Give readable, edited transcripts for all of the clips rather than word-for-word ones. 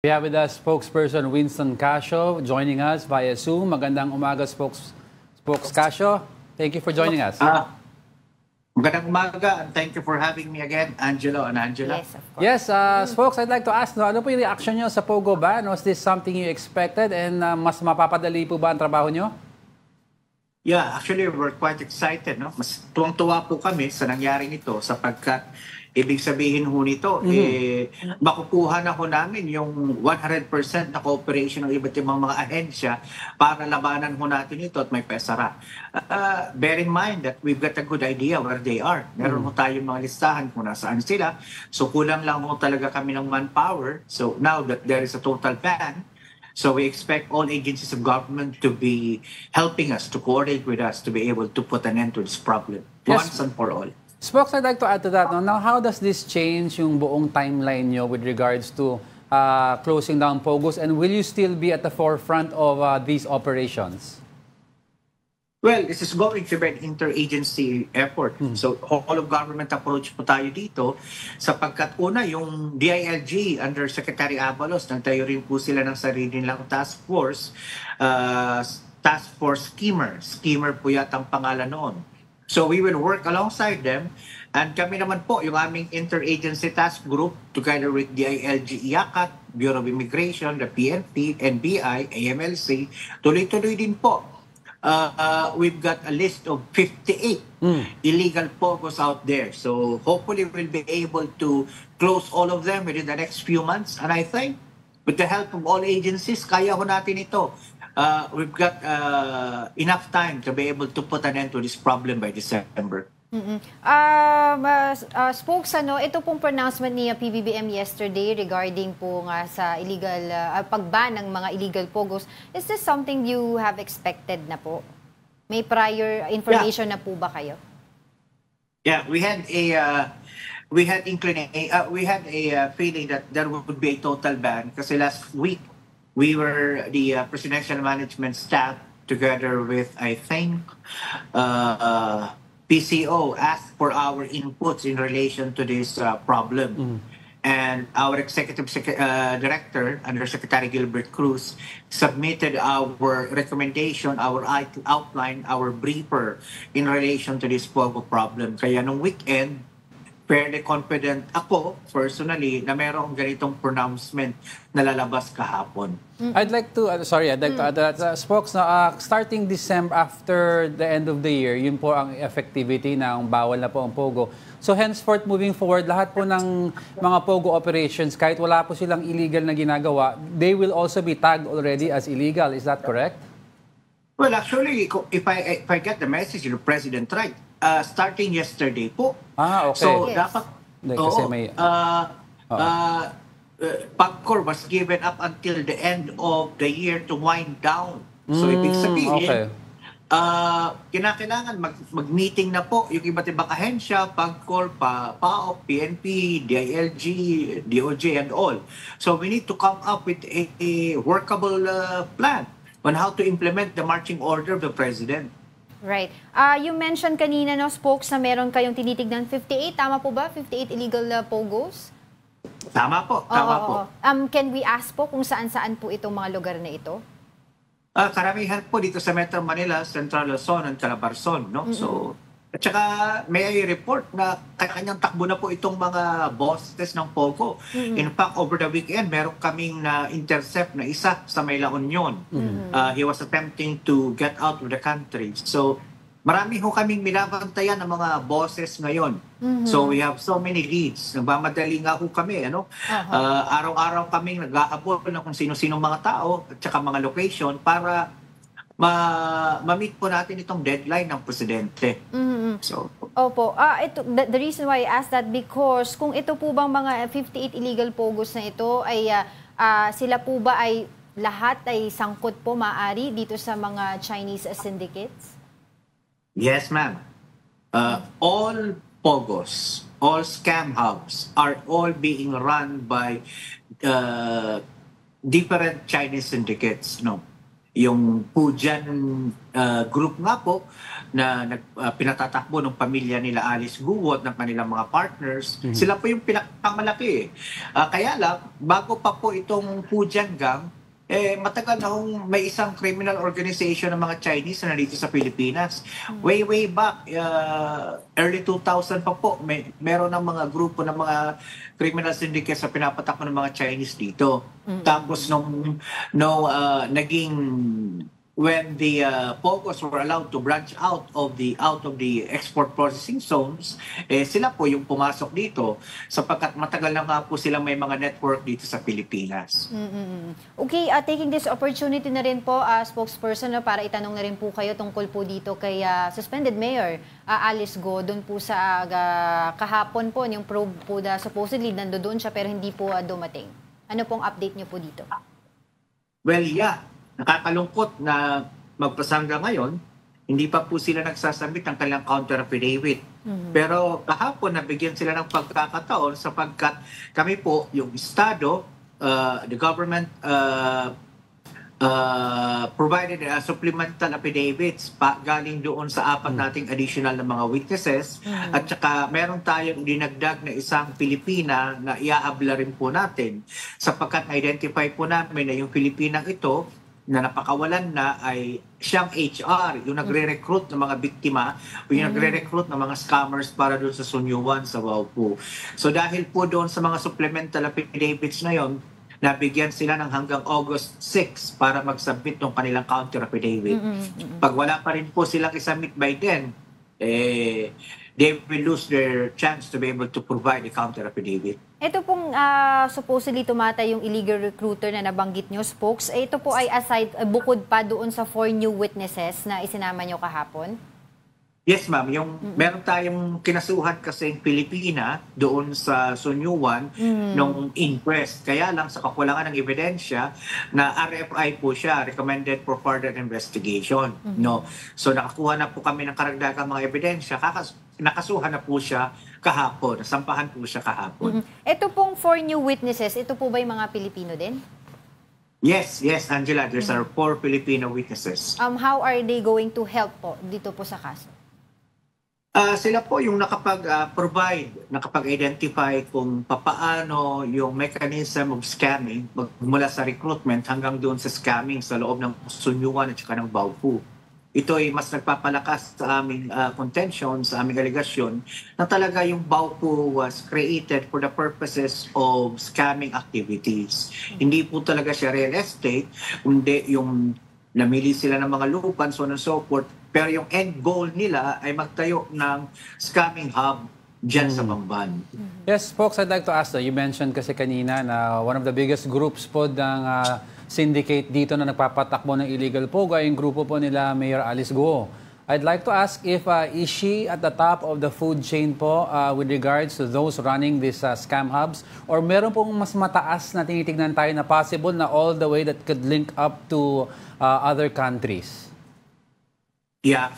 We have with us spokesperson Winston Casio joining us via Zoom. Magandang umaga, Spokes Casio. Thank you for joining us. Magandang umaga and thank you for having me again, Angelo and Angela. Yes, of course. Yes, Spokes, I'd like to ask, ano po yung reaction nyo sa Pogo ban? Was this something you expected and mas mapapadali po ba ang trabaho nyo? Yeah, actually we're quite excited. No? Mas tuwang-tuwa po kami sa nangyari nito sapagkat ibig sabihin ho nito, makukuha na ho namin yung 100% na cooperation ng iba't ibang mga ahensya para labanan ho natin ito at may pesara. Bear in mind that we've got a good idea where they are. Meron ho tayong mga listahan kung nasaan sila. So kulang lang ho talaga kami ng manpower. So now that there is a total ban, so we expect all agencies of government to be helping us, to coordinate with us, to be able to put an end to this problem once and for all. Spokes, I'd like to add to that. Now, how does this change yung buong timeline nyo with regards to closing down Pogos? And will you still be at the forefront of these operations? Well, this is going to be an interagency effort. So, whole of government approach po tayo dito sapagkat una, yung DILG under Secretary Abalos, nagtayo rin po sila ng sarili nilang task force schemer. Schemer po yata ang pangalan noon. So we will work alongside them and kami naman po, yung aming interagency task group together with DILG IACAT, Bureau of Immigration, the PNP, NBI, AMLC, tuloy-tuloy din po. We've got a list of 58 illegal Pogos out there. So hopefully we'll be able to close all of them within the next few months. And I think with the help of all agencies, kaya ho natin ito. We've got enough time to be able to put an end to this problem by December. Spokes, ito pong pronouncement ni PBBM yesterday regarding po nga sa illegal pagban ng mga illegal Pogos. Is this something you have expected na po? May prior information na po ba kayo? Yeah, we had a feeling that there would be a total ban kasi last week we were the presidential management staff together with, I think, PCO asked for our inputs in relation to this problem. And our executive director, Undersecretary Gilbert Cruz, submitted our recommendation, our outline, our briefer in relation to this Pogo problem. Kaya nung weekend, fairly confident ako, personally, na merong ganitong pronouncement na lalabas kahapon. I'd like to add that, Spokes, starting December after the end of the year, yun po ang effectivity ng bawal na po ang Pogo. So henceforth, moving forward, lahat po ng mga Pogo operations, kahit wala po silang illegal na ginagawa, they will also be tagged already as illegal. Is that correct? Well, actually, if I get the message, the President right, starting yesterday po. Okay. So, Yes. dapat, Kasi may... PAGCOR was given up until the end of the year to wind down. So, ibig sabihin, kinakailangan mag-meeting na po yung iba't ibang ahensya, PAGCOR, PAOK, PNP, DILG, DOJ, and all. So, we need to come up with a workable plan on how to implement the marching order of the President. Right. You mentioned kanina, Spokes, na meron kayong tinitignan 58. Tama po ba? 58 illegal Pogos? Tama po, tama po. Can we ask po kung saan-saan po itong mga lugar na ito? Karamihan po dito sa Metro Manila, Central Luzon, and Calabarzon. No? So, at saka may report na kanyang takbo na po itong mga bosses ng Pogo. In fact, over the weekend, meron kaming na-intercept na isa sa may La Union. He was attempting to get out of the country. So, marami ho kaming binabantayan ng mga bosses ngayon. So, we have so many leads. Nagmamadali nga ho kami. Araw-araw kaming nag-aabot ng kung sino-sino mga tao at saka mga location para ma-meet po natin itong deadline ng Presidente. So, Opo. The reason why I asked that because kung ito po bang mga 58 illegal Pogos na ito ay sila po ba ay lahat ay sangkot po maaari dito sa mga Chinese syndicates? Yes, ma'am. All Pogos, all scam hubs are all being run by different Chinese syndicates. No. yung Pujan group nga po na pinatatakbo ng pamilya nila Alice Guo at ng kanilang mga partners, sila po yung pinakamalaki. Kaya lang, bago pa po itong Pujan Gang, matagal na hong may isang criminal organization ng mga Chinese na nandito sa Pilipinas. Way back, early 2000 pa po, meron ng mga grupo ng mga criminal syndicates sa pinapatakbo ng mga Chinese dito. Tapos naging when the Pogos were allowed to branch out of the export processing zones, sila po yung pumasok dito sapagkat matagal na nga po silang may mga network dito sa Pilipinas. Okay, taking this opportunity na rin po, spokesperson, para itanong na rin po kayo tungkol po dito kay suspended Mayor Alice Guo, doon po sa kahapon po, yung probe po na supposedly nandoon siya pero hindi po dumating. Ano pong update niyo po dito? Well, yeah. Nakakalungkot na magpasangga ngayon, hindi pa po sila nagsasabit ng kanilang counter affidavit. Pero kahapon nabigyan sila ng pagkakataon sapagkat kami po, yung Estado, the government provided supplemental affidavits galing doon sa apat nating additional na mga witnesses at saka meron tayong dinagdag na isang Pilipina na iaabla rin po natin sapagkat identify po namin na yung Pilipinang ito na napakawalan na ay siyang HR, yung nagre-recruit ng mga biktima o yung nagre-recruit ng mga scammers para doon sa Sunyuan, sa Waupu. So dahil po doon sa mga supplemental affidavits na yon, nabigyan sila ng hanggang August 6 para mag-submit ng kanilang counter affidavit. Pag wala pa rin po silang isubmit by then, they will lose their chance to be able to provide a counter affidavit. Ito pong supposedly tumata yung illegal recruiter na nabanggit nyo, spokes. Ito po ay aside, bukod pa doon sa 4 new witnesses na isinama nyo kahapon? Yes, ma'am. Meron tayong kinasuhan kasi Pilipina doon sa Sunyuan nung inquest. Kaya lang sa kakulangan ng ebidensya na RFI po siya, recommended for further investigation. No? So nakakuha na po kami ng karagdagang mga ebidensya. Nakasuhan na po siya kahapon. Nasampahan po siya kahapon. Ito pong 4 new witnesses, ito po ba yung mga Pilipino din? Yes, Angela. There's our 4 Filipino witnesses. How are they going to help po dito po sa kaso? Sila po yung nakapag-provide, nakapag-identify kung papaano yung mechanism of scamming mula sa recruitment hanggang doon sa scamming sa loob ng Sunyuan at saka ng Waupu. Ito ay mas nagpapalakas sa aming contention, sa aming aligasyon, na talaga yung Waupu was created for the purposes of scamming activities. Hindi po talaga siya real estate, kundi yung namili sila ng mga lupan, so on and so forth. Pero yung end goal nila ay magtayo ng scamming hub dyan sa Bamban. Yes, folks, I'd like to ask, you mentioned kasi kanina na one of the biggest groups po ng syndicate dito na nagpapatakbo ng illegal pogo ay yung grupo po nila Mayor Alice Guo. I'd like to ask if is she at the top of the food chain po with regards to those running these scam hubs, or meron pong mas mataas na tinitignan tayo na possible na all the way that could link up to other countries? Yeah,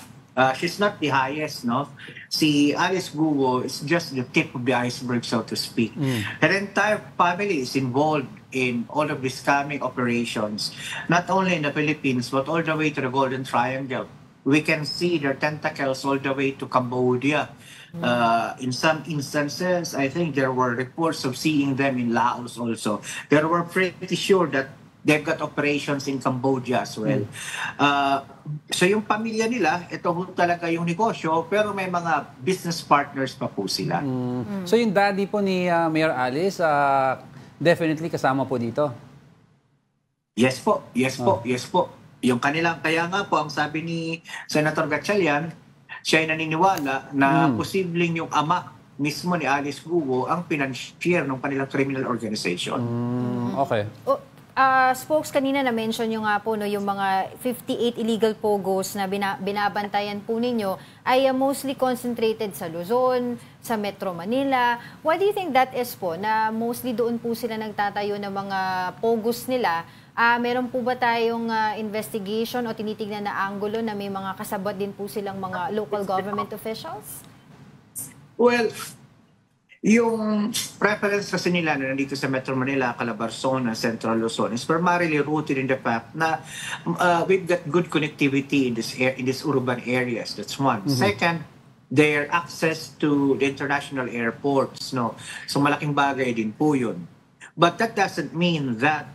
she's not the highest, no? Si Alice Guo is just the tip of the iceberg, so to speak. Her entire family is involved in all of these scamming operations, not only in the Philippines, but all the way to the Golden Triangle. We can see their tentacles all the way to Cambodia. In some instances, I think there were reports of seeing them in Laos also. There were pretty sure that they've got operations in Cambodia as well. So yung pamilya nila, ito talaga yung negosyo, pero may mga business partners pa po sila. So yung daddy po ni Mayor Alice, definitely kasama po dito? Yes po. Yung kanilang, kaya nga po, ang sabi ni Senator Gatchalian, siya ay naniniwala na posibleng yung ama mismo ni Alice Guo ang financier ng kanilang criminal organization. Okay. Spokes, kanina na-mention nyo nga po, no, yung mga 58 illegal pogos na binabantayan po ninyo ay mostly concentrated sa Luzon, sa Metro Manila. Why do you think that is po, na mostly doon po sila nagtatayo ng mga pogos nila? Meron po ba tayong investigation o tinitignan na anggulo na may mga kasabot din po silang mga local government officials? Well, Yung preference kasi nila na nandito sa Metro Manila, Calabarzon, and Central Luzon is primarily rooted in the fact na we've got good connectivity in these urban areas. That's one. Second, their access to the international airports. No, so malaking bagay din po yun. But that doesn't mean that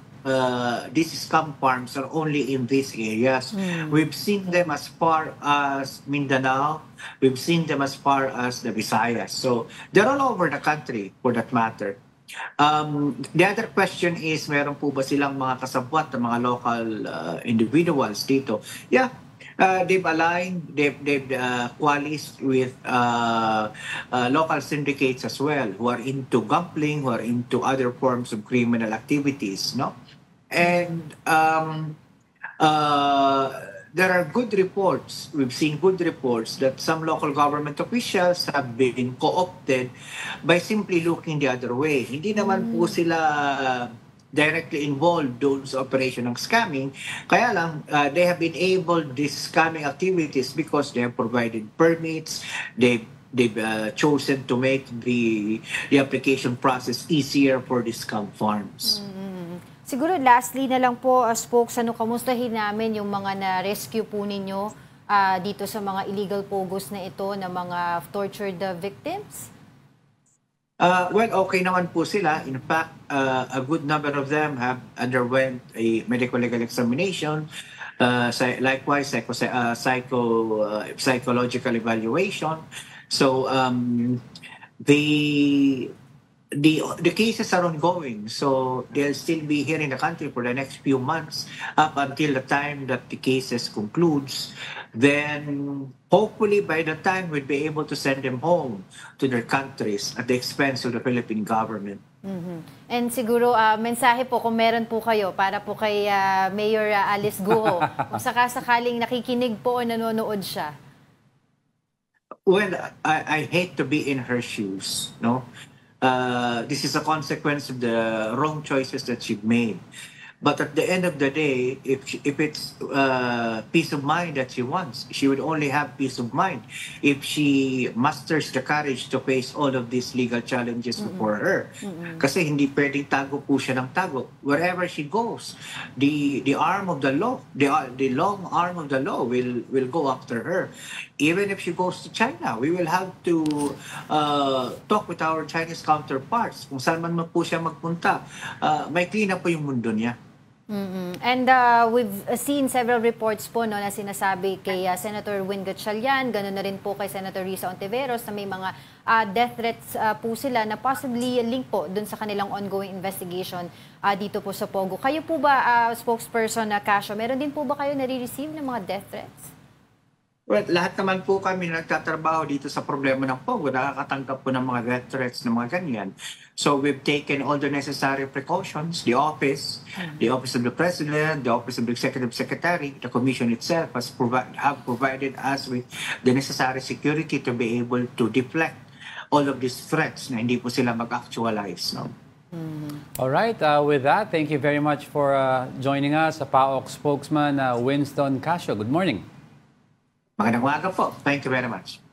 these scam farms are only in these areas. We've seen them as far as Mindanao. We've seen them as far as the Visayas. So they're all over the country for that matter. The other question is, meron po ba silang mga kasabwat na mga local individuals dito? Yeah. They've aligned, they've coalesced with local syndicates as well, who are into gambling, who are into other forms of criminal activities, no? And there are good reports, we've seen good reports that some local government officials have been co-opted by simply looking the other way. Hindi naman po sila directly involved doon sa operation ng scamming. Kaya lang, they have been able these scamming activities because they have provided permits, they've chosen to make the application process easier for these scam farms. Siguro lastly na lang po, Spokes, kamustahin namin yung mga na-rescue po ninyo dito sa mga illegal pogos na ito na mga tortured victims? Well, okay naman po sila. In fact, a good number of them have underwent a medical legal examination, likewise psychological evaluation. So the cases are ongoing, so they'll still be here in the country for the next few months up until the time that the cases concludes. Then hopefully by the time we'll be able to send them home to their countries at the expense of the Philippine government. And siguro mensahe po kung meron po kayo para po kay Mayor Alice Guo, kung sakasakaling nakikinig po o nanonood siya. Well, I hate to be in her shoes, no? This is a consequence of the wrong choices that she made. But at the end of the day, if it's peace of mind that she wants, she would only have peace of mind if she musters the courage to face all of these legal challenges before her. Kasi hindi pwedeng tago po siya ng tago. Wherever she goes, the arm of the law, the long arm of the law will go after her. Even if she goes to China, we will have to talk with our Chinese counterparts. Kung saan man po siya magpunta, may clean up po yung mundo niya. And we've seen several reports po na sinasabi kay Senator Win Gatchalian, gano'n na rin po kay Senator Risa Ontiveros na may mga death threats po sila na possibly link po dun sa kanilang ongoing investigation dito po sa Pogo. Kayo po ba, spokesperson na Casio, meron din po ba kayo nare-receive ng mga death threats? Well, lahat naman po kami nagtatrabaho dito sa problema ng Pogo, nakakatanggap po ng mga death threats ng mga ganyan. So we've taken all the necessary precautions. The office of the President, the office of the Executive Secretary, the Commission itself have provided us with the necessary security to be able to deflect all of these threats na hindi po sila mag-actualize. No? All right. With that, thank you very much for joining us, PAOK spokesman Winston Casio. Good morning. Magandang umaga po. Thank you very much.